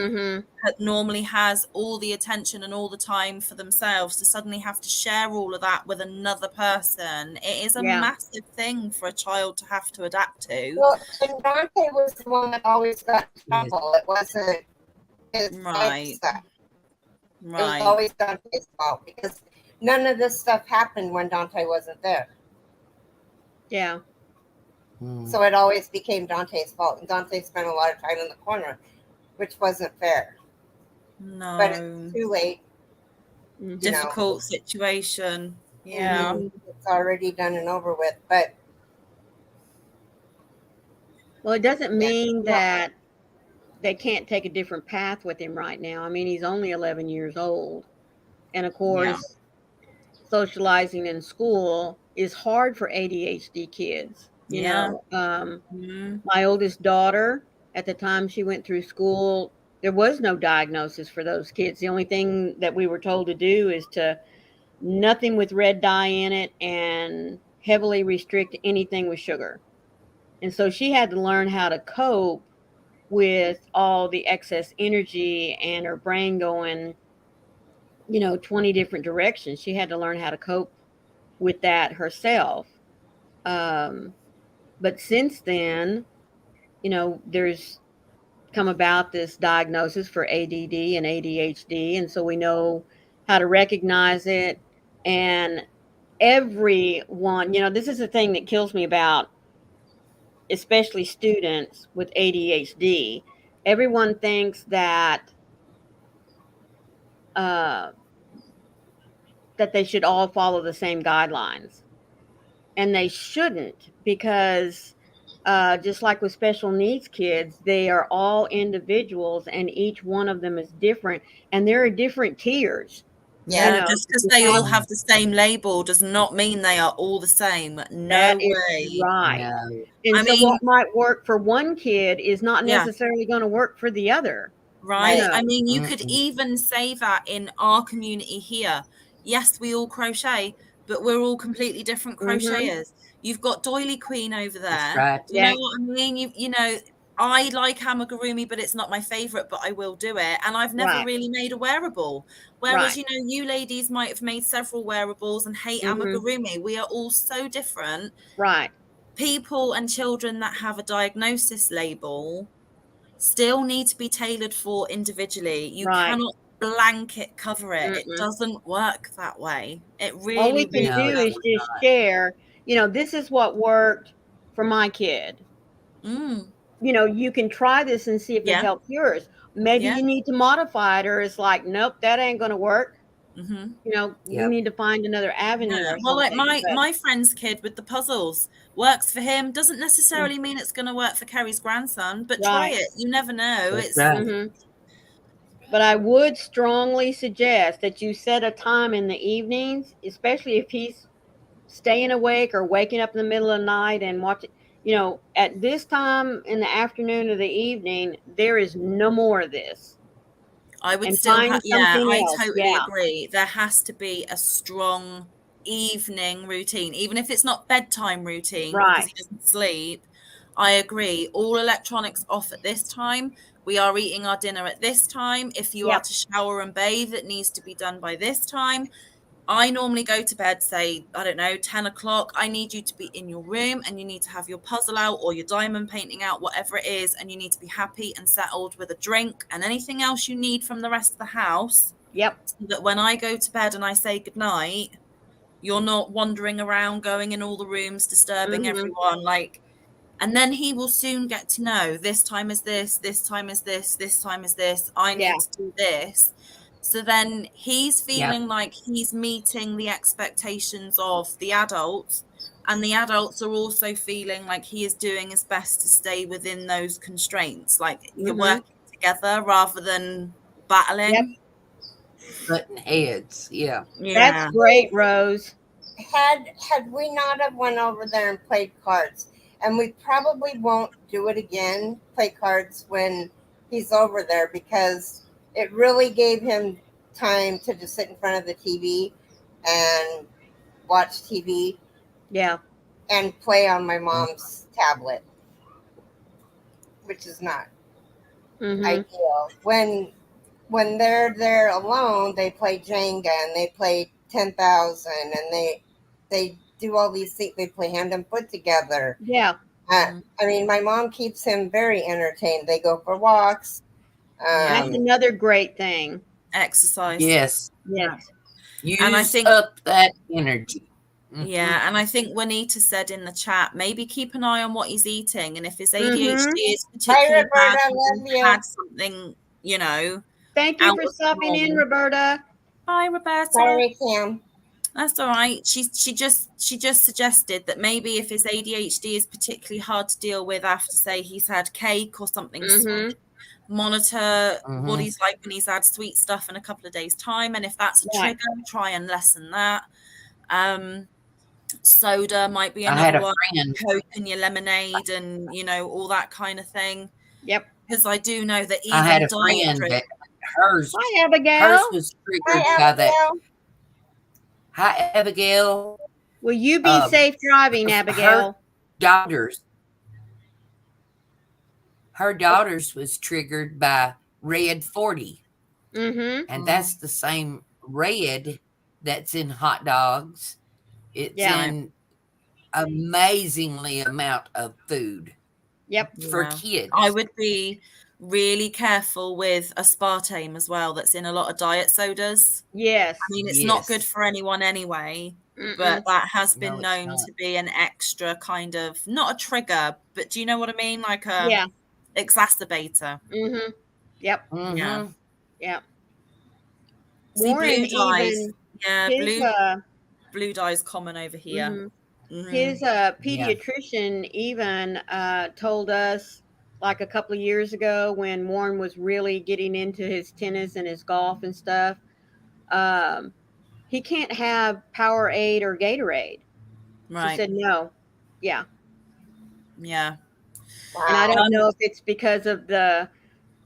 normally has all the attention and all the time for themselves, to suddenly have to share all of that with another person, it is a massive thing for a child to have to adapt to. Well, and Dante was the one that always got in trouble. It wasn't his stuff. It was always Dante's fault because none of this stuff happened when Dante wasn't there. Yeah. So it always became Dante's fault. And Dante spent a lot of time in the corner, which wasn't fair. No. But it's too late. Difficult situation. Yeah. It's already done and over with. But well, it doesn't mean that they can't take a different path with him right now. I mean, he's only 11 years old. And of course, socializing in school is hard for ADHD kids. You know, my oldest daughter, at the time she went through school, there was no diagnosis for those kids. The only thing that we were told to do is to nothing with red dye in it and heavily restrict anything with sugar. And so she had to learn how to cope with all the excess energy and her brain going, 20 different directions. She had to learn how to cope with that herself. But since then, there's come about this diagnosis for ADD and ADHD. And so we know how to recognize it. And everyone, this is the thing that kills me about, especially students with ADHD. Everyone thinks that that they should all follow the same guidelines. And they shouldn't, because just like with special needs kids, they are all individuals and each one of them is different. And there are different tiers. Yeah, just because they all have the same label does not mean they are all the same. No way. Right. No. And so what might work for one kid is not necessarily going to work for the other. Right. You know? I mean, you could even say that in our community here. Yes, we all crochet, but we're all completely different crocheters. You've got Doily Queen over there. That's right. Do you know what I mean? You know, I like amigurumi, but it's not my favorite, but I will do it. And I've never really made a wearable. Whereas, you know, you ladies might have made several wearables and hate amigurumi. We are all so different. Right. People and children that have a diagnosis label still need to be tailored for individually. You cannot blanket cover it. It doesn't work that way. It really, all we can do is just share, you know, this is what worked for my kid. You know, you can try this and see if it helps yours. Maybe you need to modify it, or it's like, nope, that ain't going to work. You know, you need to find another avenue. Or well, like my friend's kid with the puzzles works for him. Doesn't necessarily mean it's going to work for Keri's grandson, but try it. You never know. But I would strongly suggest that you set a time in the evenings, especially if he's staying awake or waking up in the middle of the night and watching. You know, at this time in the afternoon or the evening, there is no more of this. I would still I totally agree. There has to be a strong evening routine, even if it's not bedtime routine because he doesn't sleep. I agree. All electronics off at this time. We are eating our dinner at this time. If you are to shower and bathe, it needs to be done by this time. I normally go to bed, say, I don't know, 10 o'clock. I need you to be in your room and you need to have your puzzle out or your diamond painting out, whatever it is. And you need to be happy and settled with a drink and anything else you need from the rest of the house. So that when I go to bed and I say goodnight, you're not wandering around, going in all the rooms, disturbing everyone. And then he will soon get to know this time is this time is this time is this. I need to do this. So then he's feeling like he's meeting the expectations of the adults, and the adults are also feeling like he is doing his best to stay within those constraints. Like you're working together rather than battling. Button heads. That's great, Rose. Had we not have went over there and played cards, and we probably won't do it again, play cards when he's over there, because it really gave him time to just sit in front of the TV and watch TV. And play on my mom's tablet, which is not ideal. When they're there alone, they play Jenga and they play 10,000 and they do all these things. They play hand and foot together. I mean, my mom keeps him very entertained. They go for walks. That's another great thing. Exercise. Yes. Use and I think up that energy. And I think Juanita said in the chat, maybe keep an eye on what he's eating, and if his ADHD is particularly had something, you know. Thank you for stopping in, Roberta. Bye, Roberta. Sorry, Cam. That's all right. She just suggested that maybe if his ADHD is particularly hard to deal with after, say, he's had cake or something sweet, monitor what he's like when he's had sweet stuff in a couple of days' time, and if that's a trigger, try and lessen that. Soda might be another one. Coke in your lemonade, and you know, all that kind of thing. Because I do know that even I had a friend that hers was triggered by that. Hi, Abigail. Will you be safe driving, Abigail? Her daughter's was triggered by red 40. And that's the same red that's in hot dogs. It's in amazingly amount of food. For kids. I would be really careful with aspartame as well. That's in a lot of diet sodas. I mean, it's not good for anyone anyway, but that has been known to be an extra kind of, not a trigger, but do you know what I mean? Like a exacerbator. See, blue dyes. Blue dye is common over here. His pediatrician even told us, like a couple of years ago, when Warren was really getting into his tennis and his golf and stuff, he can't have Powerade or Gatorade. Right. She said no. Yeah. Yeah. And I Wow. don't know if it's because of the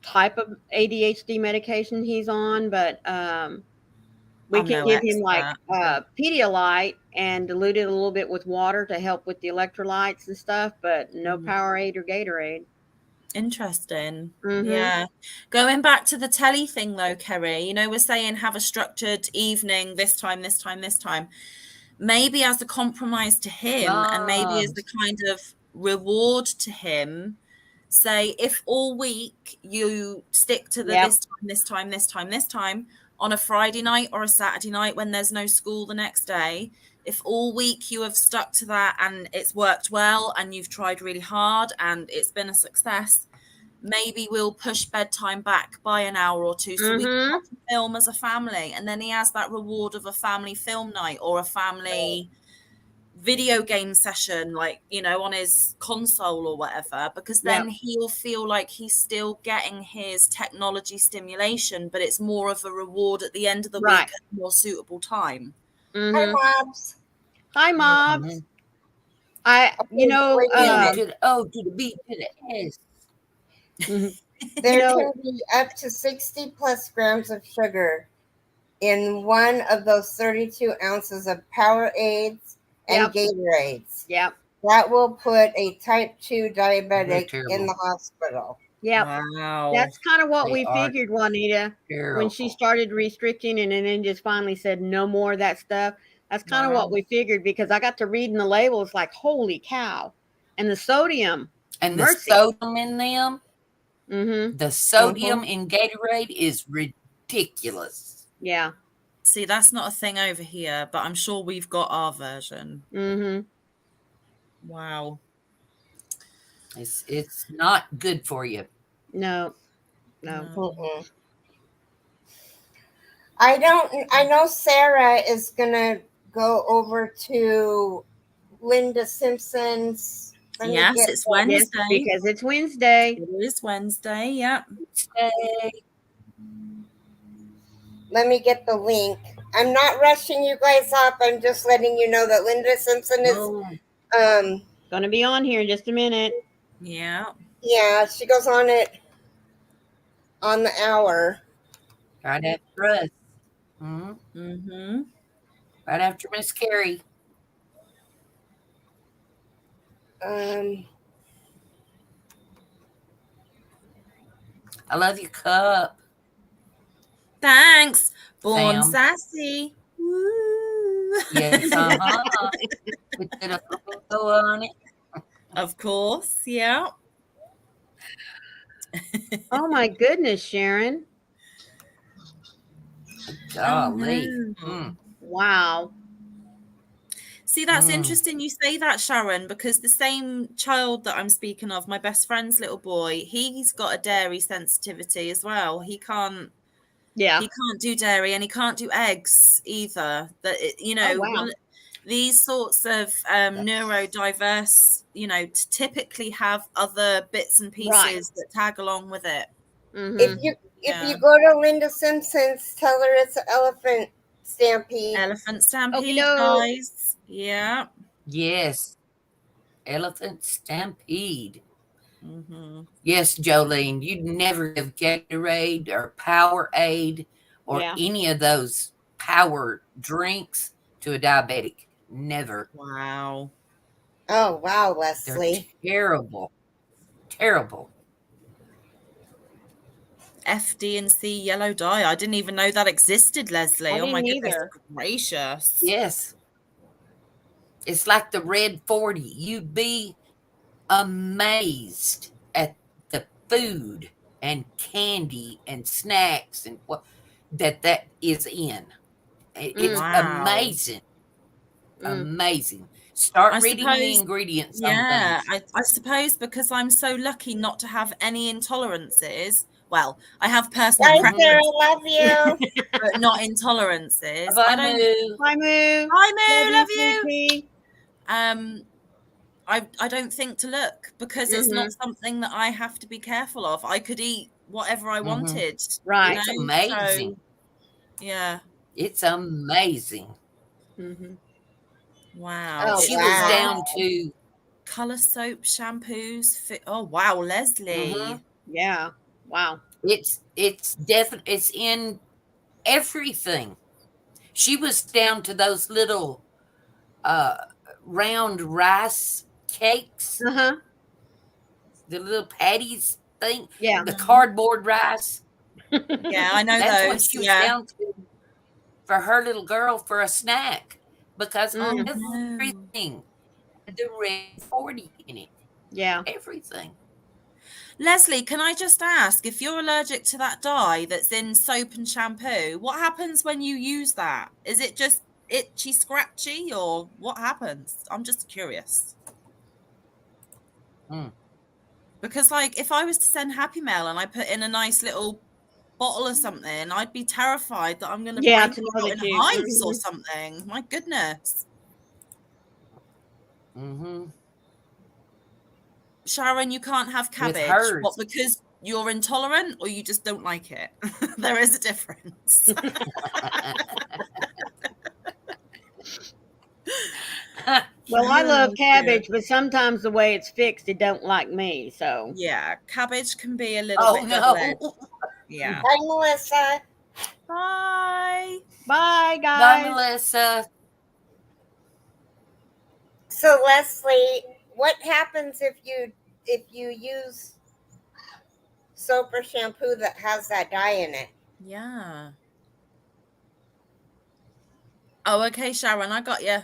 type of ADHD medication he's on, but we I'm can no give him like expert. Pedialyte and dilute it a little bit with water to help with the electrolytes and stuff, but no Powerade or Gatorade. Interesting. Mhm. Yeah. Going back to the telly thing though, Keri, you know, we're saying have a structured evening, this time, this time, this time. Maybe as a compromise to him, and maybe as a kind of reward to him, say if all week you stick to the Yep. this time, this time, this time, this time on a Friday night or a Saturday night when there's no school the next day, if all week you have stuck to that and it's worked well and you've tried really hard and it's been a success, maybe we'll push bedtime back by an hour or two so we can watch a film as a family, and then he has that reward of a family film night or a family video game session, like, you know, on his console or whatever, because then he'll feel like he's still getting his technology stimulation, but it's more of a reward at the end of the week at a more suitable time. Hi, Mobs. Hi, Mobs. You know, to the B to the S. There can be up to 60 plus grams of sugar in one of those 32 ounces of Powerades and Gatorades. Yep. That will put a type 2 diabetic in the hospital. Yeah. Wow. That's kind of what we figured, Juanita, when she started restricting and then just finally said no more of that stuff. That's kind of what we figured, because I got to reading the labels like, holy cow. And the sodium. And the sodium in them, Mm-hmm. the sodium in Gatorade is ridiculous. Yeah. See, that's not a thing over here, but I'm sure we've got our version. Mm-hmm. Wow. It's not good for you. No. Mm-mm. I know Sarah is gonna go over to Linda Simpson's. Yes, it's Wednesday. Because it's Wednesday. It is Wednesday, yeah. Let me get the link. I'm not rushing you guys up. I'm just letting you know that Linda Simpson is gonna be on here in just a minute. Yeah. Yeah, she goes on it on the hour. Right after us. Mm-hmm. Right after Miss Keri. I love your cup. Thanks. Born sassy. Woo. Yes, With a flamingo on it. Of course, yeah. Oh my goodness, Sharon. Golly. Wow. See, that's interesting you say that, Sharon, because the same child that I'm speaking of, my best friend's little boy, he's got a dairy sensitivity as well. He can't he can't do dairy and he can't do eggs either. That you know, these sorts of neurodiverse, you know, typically have other bits and pieces that tag along with it. If you go to Linda Simpson's, tell her it's an elephant stampede. Elephant stampede, guys. Yeah. Yes. Elephant stampede. Mm-hmm. Yes, Jolene, you'd never give Gatorade or Powerade or any of those power drinks to a diabetic. Never. Wow. Oh, wow, Leslie. They're terrible. Terrible. FD&C yellow dye. I didn't even know that existed, Leslie. Oh my goodness gracious. Yes. It's like the red 40. You'd be amazed at the food and candy and snacks and what that is in. It's amazing. Amazing. Start reading the ingredients. Yeah, I suppose because I'm so lucky not to have any intolerances. Well, I have personal preferences. I love you. But not intolerances. Bye, Moo. Bye, Moo. Bye, Moo. Love you. I don't think to look, because it's not something that I have to be careful of. I could eat whatever I wanted. Right. It's amazing. So, yeah. It's amazing. Mm-hmm. Wow. Oh, She It's was wow. down to color soap, shampoos. Oh wow, Leslie. Yeah. Wow. it's definitely it's in everything. She was down to those little uh round rice cakes, Uh-huh. the little patties thing, Yeah. the cardboard rice. Yeah, I know That's what those. she was Yeah. down to for her little girl for a snack because Oh Mm. no. everything had the red 40 in it. Yeah. Everything. Leslie, can I just ask, if you're allergic to that dye that's in soap and shampoo, what happens when you use that? Is it just itchy, scratchy, or what happens? I'm just curious. Mm. Because, like, if I was to send Happy Mail and I put in a nice little bottle or something, I'd be terrified that I'm going to Yeah, break to it know out that in you. hives or Mhm. something. My goodness. Mm-hmm. Sharon, you can't have With cabbage. What, hers. because you're intolerant or you just don't like it? There is a difference. Well, I love Oh, cabbage, but sometimes the way it's fixed, it don't like me. So yeah, cabbage can be a little Oh bit double-edged. no. Yeah. Bye, Melissa. Bye. bye, Bye, guys. Melissa. So Leslie, what happens if you use soap or shampoo that has that dye in it? Yeah. Oh, okay, Sharon, I got you.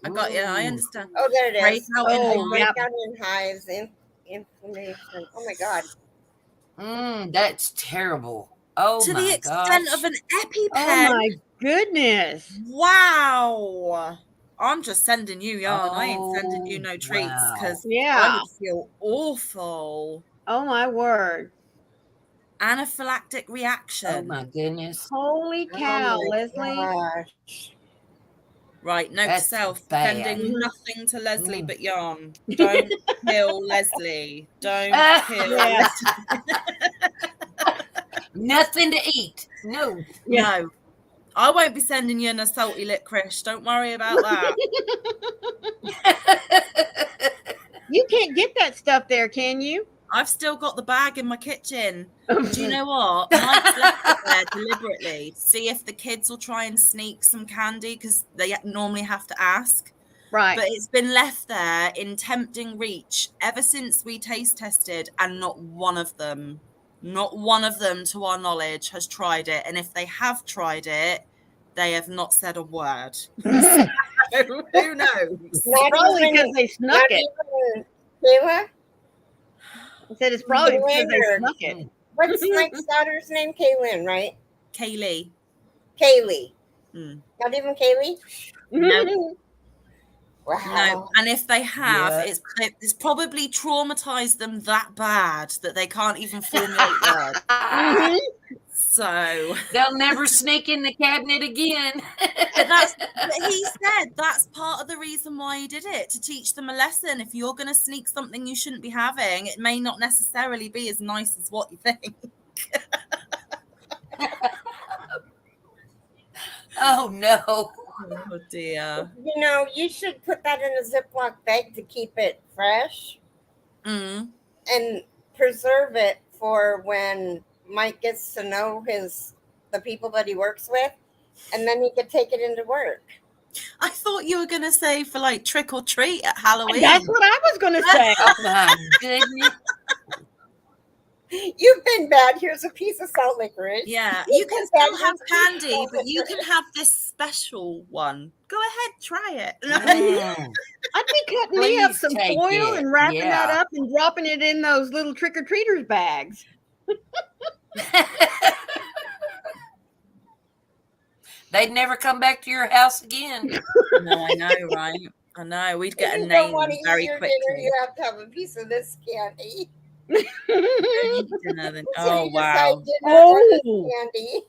I got you. I Ooh. understand. Oh, there it is. Breakout in Oh, hives. yeah. Breakout in hives, inflammation. Oh my God. That's terrible. Oh To the my extent of gosh. an Oh EpiPen. my goodness. Wow. I'm just sending you yarn. I ain't sending you Oh no treats wow. because I Yeah. would feel awful. Oh my word. Anaphylactic Oh reaction. my goodness. Holy cow, Oh my Leslie. gosh. Right, note to That's self, bad. sending nothing to Leslie Mm. but yarn. Don't kill Leslie. Don't kill Yeah. Leslie. Nothing to eat. No. Yeah. No, I won't be sending you a salty licorice. Don't worry about that. You can't get that stuff there, can you? I've still got the bag in my kitchen. Do you know what? Mike's left it there deliberately to see if the kids will try and sneak some candy because they normally have to ask. Right. But it's been left there in tempting reach ever since we taste tested, and not one of them, to our knowledge, has tried it. And if they have tried it, they have not said a word. So, who knows? Not Probably because even, they snuck not it. even Kayla? I said it's probably because they Kaylin, snuck it. what's Mike's daughter's name? Kaylin, right? Kaylee. Kaylee. Mm. Not even Kaylee? No. Wow. No, and if they have, Yeah. it's probably traumatized them that bad that they can't even formulate words. Mhm. So They'll never sneak in the cabinet again. but he said that's part of the reason why he did it, to teach them a lesson. If you're going to sneak something you shouldn't be having, it may not necessarily be as nice as what you think. Oh no. Oh dear. You know, you should put that in a Ziploc bag to keep it fresh Mm. and preserve it for when Mike gets to know the people that he works with, and then he could take it into work. I thought you were going to say for like trick or treat at Halloween. That's what I was going to say. Oh my goodness. You've been bad. Here's a piece of salt licorice. Yeah, You've you can been bad. still have Here's a piece of candy, salt but you can licorice. have this special one. Go ahead, try it. I'd be cutting me up Please some take foil it. and wrapping that Yeah. up and dropping it in those little trick-or-treaters bags. They'd never come back to your house again. No, I know, right? I know. We'd get If a you don't name want to eat very your quickly. dinner, you have to have a piece of this candy. Dinner then. So Oh you decide wow! dinner or this Oh. candy.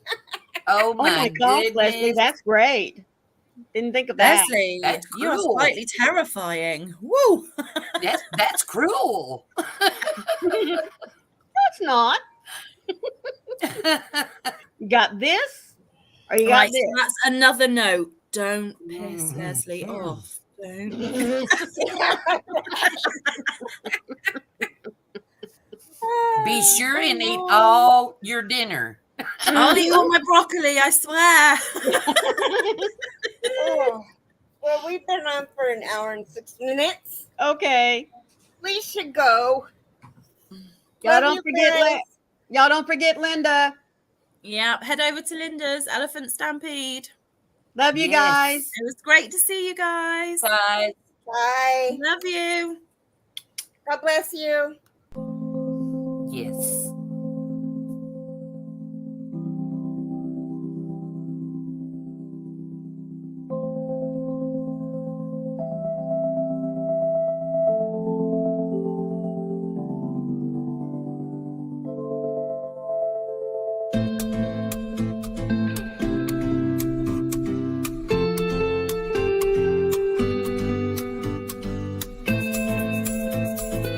Oh Oh my my gosh, goodness. Leslie, that's great. Didn't think of that. Leslie, That's you are cruel. slightly terrifying. Woo! That's cruel. That's not. You got this, Or you got Right, this? so that's another note. Don't piss Leslie off. Don't. Be sure and eat all your dinner. I'll eat all my broccoli, I swear. Oh, well, we've been on for an hour and 6 minutes. Okay. We should go. Y'all Love you y'all don't forget Linda. Yeah, head over to Linda's Elephant Stampede. Love you guys. It was great to see you guys. Bye. Bye. Love you. God bless you.